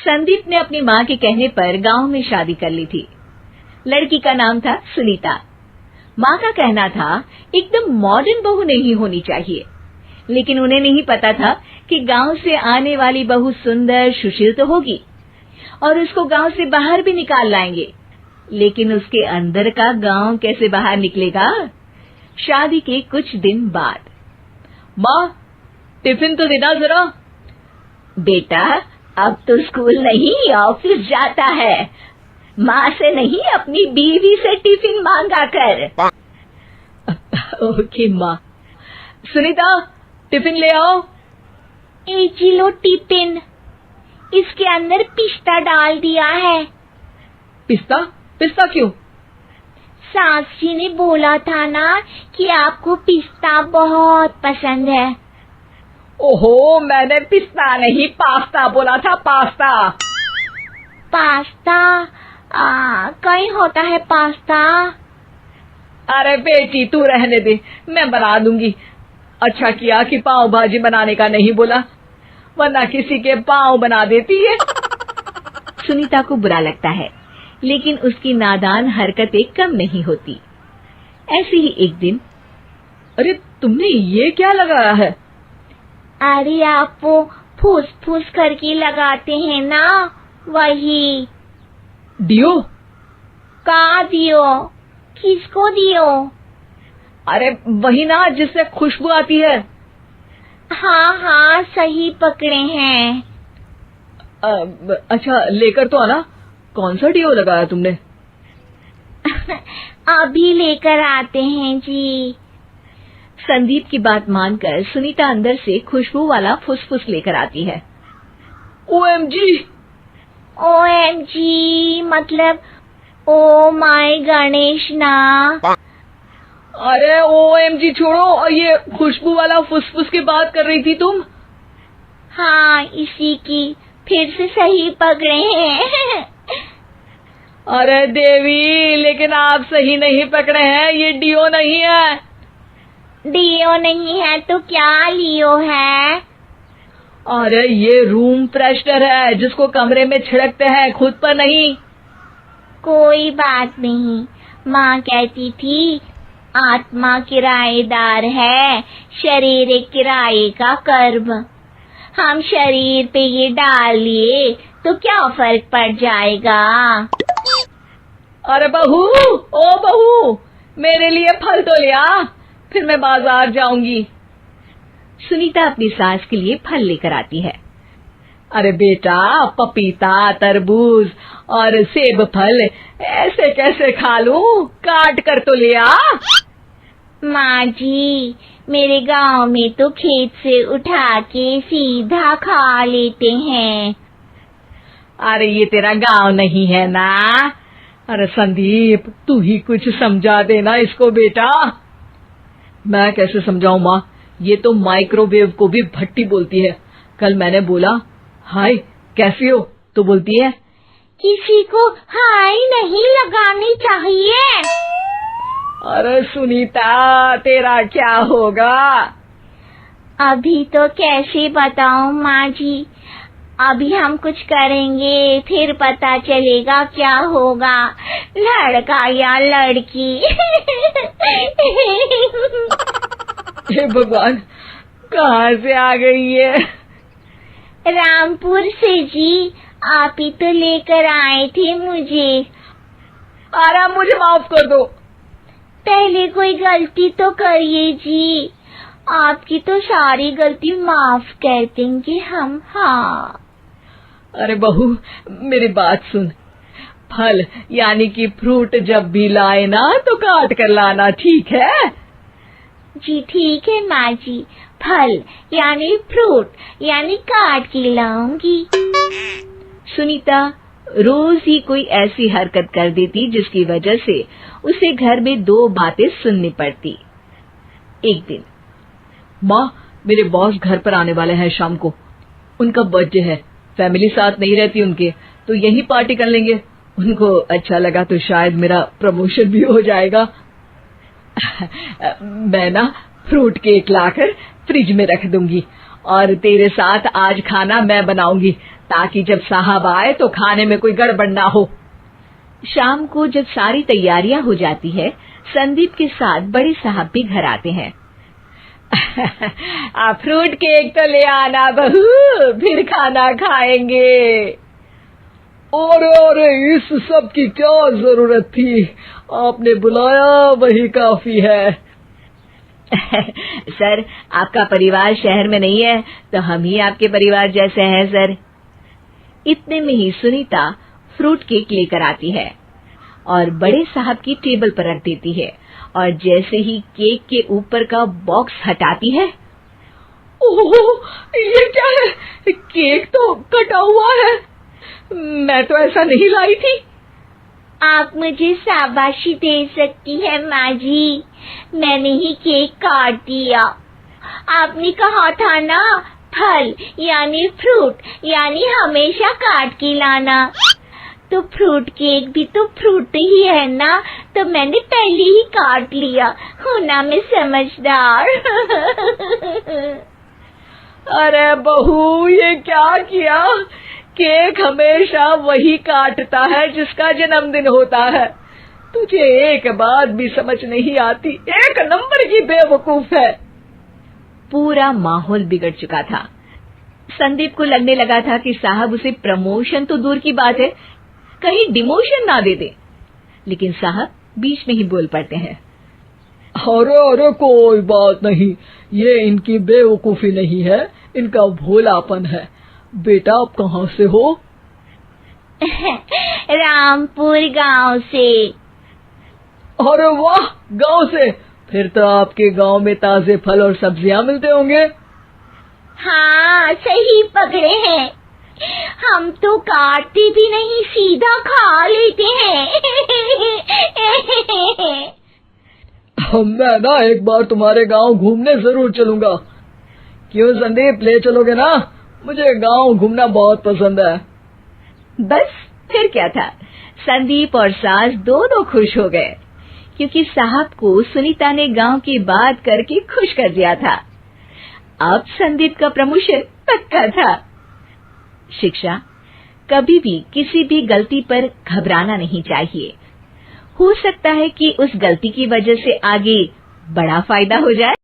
संदीप ने अपनी माँ के कहने पर गांव में शादी कर ली थी। लड़की का नाम था सुनीता। माँ का कहना था एकदम मॉडर्न बहू नहीं होनी चाहिए, लेकिन उन्हें नहीं पता था कि गांव से आने वाली बहू सुंदर सुशील तो होगी और उसको गांव से बाहर भी निकाल लाएंगे, लेकिन उसके अंदर का गांव कैसे बाहर निकलेगा। शादी के कुछ दिन बाद, माँ टिफिन तो देना जरा। बेटा अब तो स्कूल नहीं ऑफिस जाता है, माँ से नहीं अपनी बीवी से टिफिन मांगा कर। ओके माँ। सुनीता टिफिन ले आओ। एक किलो टिफिन, इसके अंदर पिस्ता डाल दिया है। पिस्ता? पिस्ता क्यों? सास जी ने बोला था ना कि आपको पिस्ता बहुत पसंद है। ओहो, मैंने पिस्ता नहीं पास्ता बोला था, पास्ता। पास्ता? कहीं होता है पास्ता? अरे बेटी तू रहने दे, मैं बना दूंगी। अच्छा किया कि पाव भाजी बनाने का नहीं बोला, वरना किसी के पाव बना देती है। सुनीता को बुरा लगता है, लेकिन उसकी नादान हरकतें कम नहीं होती। ऐसे ही एक दिन, अरे तुमने ये क्या लगाया है? अरे आप वो फूस फूस करके लगाते हैं ना, वही। डियो? का दियो? किसको दियो? अरे वही ना जिससे खुशबू आती है। हाँ सही पकड़े हैं। अच्छा लेकर तो आना। कौन सा डियो लगाया तुमने? अभी लेकर आते हैं जी। संदीप की बात मानकर सुनीता अंदर से खुशबू वाला फुसफुस लेकर आती है। ओएमजी! ओएमजी मतलब ओ माय गणेश ना। अरे ओएमजी छोड़ो, और ये खुशबू वाला फुसफुस की बात कर रही थी तुम? हाँ इसी की, फिर से सही पकड़े हैं। अरे देवी, लेकिन आप सही नहीं पकड़े हैं, ये डियो नहीं है। डियो नहीं है तो क्या लियो है? अरे ये रूम फ्रेशनर है, जिसको कमरे में छिड़कते हैं, खुद पर नहीं। कोई बात नहीं, माँ कहती थी आत्मा किराएदार है, शरीर एक किराए का कर्म। हम शरीर पे ये डाल लिए तो क्या फर्क पड़ जाएगा। अरे बहू, ओ बहू, मेरे लिए फल तो ले आ, फिर मैं बाजार जाऊंगी। सुनीता अपनी सास के लिए फल लेकर आती है। अरे बेटा, पपीता, तरबूज और सेब फल ऐसे कैसे खा लूं? काट कर तो ले आ। माँ जी, मेरे गांव में तो खेत से उठा के सीधा खा लेते हैं। अरे ये तेरा गांव नहीं है ना। अरे संदीप, तू ही कुछ समझा देना इसको बेटा। मैं कैसे समझाऊं माँ, ये तो माइक्रोवेव को भी भट्टी बोलती है। कल मैंने बोला हाय कैसी हो, तो बोलती है किसी को हाय नहीं लगानी चाहिए। अरे सुनीता, तेरा क्या होगा? अभी तो कैसे बताऊं माँ जी, अभी हम कुछ करेंगे फिर पता चलेगा क्या होगा, लड़का या लड़की। हे भगवान, कहाँ से आ गई है? रामपुर से जी, आप ही तो लेकर आए थे मुझे। अरे मुझे माफ कर दो। पहले कोई गलती तो करिए जी, आपकी तो सारी गलती माफ कर देंगे हम। हाँ अरे बहू, मेरी बात सुन। फल यानी कि फ्रूट जब भी लाए ना तो काट कर लाना, ठीक है? जी ठीक है माँ जी, फल यानी फ्रूट यानी काट के लाऊंगी। सुनीता रोज ही कोई ऐसी हरकत कर देती जिसकी वजह से उसे घर में दो बातें सुननी पड़ती। एक दिन, माँ मेरे बॉस घर पर आने वाले हैं शाम को, उनका बर्थडे है, फैमिली साथ नहीं रहती उनके, तो यही पार्टी कर लेंगे। उनको अच्छा लगा तो शायद मेरा प्रमोशन भी हो जाएगा। मैं ना फ्रूट केक लाकर फ्रिज में रख दूंगी और तेरे साथ आज खाना मैं बनाऊंगी, ताकि जब साहब आए तो खाने में कोई गड़बड़ ना हो। शाम को जब सारी तैयारियां हो जाती है, संदीप के साथ बड़े साहब भी घर आते हैं। फ्रूट केक तो ले आना बहू, फिर खाना खाएंगे। अरे इस सब की क्या जरूरत थी, आपने बुलाया वही काफी है। सर, आपका परिवार शहर में नहीं है तो हम ही आपके परिवार जैसे हैं सर। इतने में ही सुनीता फ्रूट केक लेकर आती है और बड़े साहब की टेबल पर रख देती है, और जैसे ही केक के ऊपर का बॉक्स हटाती है, ओह, ये क्या है? केक तो कटा हुआ है। मैं तो ऐसा नहीं लाई थी। आप मुझे शाबाशी दे सकती है माँ जी, मैंने ही केक काट दिया। आपने कहा था ना, फल यानी फ्रूट यानी हमेशा काट के लाना, तो फ्रूट केक भी तो फ्रूट ही है ना, तो मैंने पहले ही काट लिया। हूँ ना मैं समझदार। अरे बहू, ये क्या किया? केक हमेशा वही काटता है जिसका जन्मदिन होता है। तुझे एक बात भी समझ नहीं आती, एक नंबर की बेवकूफ है। पूरा माहौल बिगड़ चुका था। संदीप को लगने लगा था कि साहब उसे प्रमोशन तो दूर की बात है, कहीं डिमोशन ना दे दे, लेकिन साहब बीच में ही बोल पड़ते हैं। अरे कोई बात नहीं, ये इनकी बेवकूफी नहीं है, इनका भोलापन है। बेटा आप कहाँ से हो? रामपुर गांव से। अरे वाह, गांव से? फिर तो आपके गांव में ताजे फल और सब्जियां मिलते होंगे। हाँ, सही पकड़े हैं। हम तो काटते भी नहीं, सीधा खा लेते हैं। मैं ना एक बार तुम्हारे गांव घूमने जरूर चलूंगा। क्यों संदीप, ले चलोगे ना? मुझे गांव घूमना बहुत पसंद है। बस फिर क्या था, संदीप और सास दोनों खुश हो गए, क्योंकि साहब को सुनीता ने गांव की बात करके खुश कर दिया था। अब संदीप का प्रमोशन पक्का था। शिक्षा, कभी भी किसी भी गलती पर घबराना नहीं चाहिए। हो सकता है कि उस गलती की वजह से आगे बड़ा फायदा हो जाए।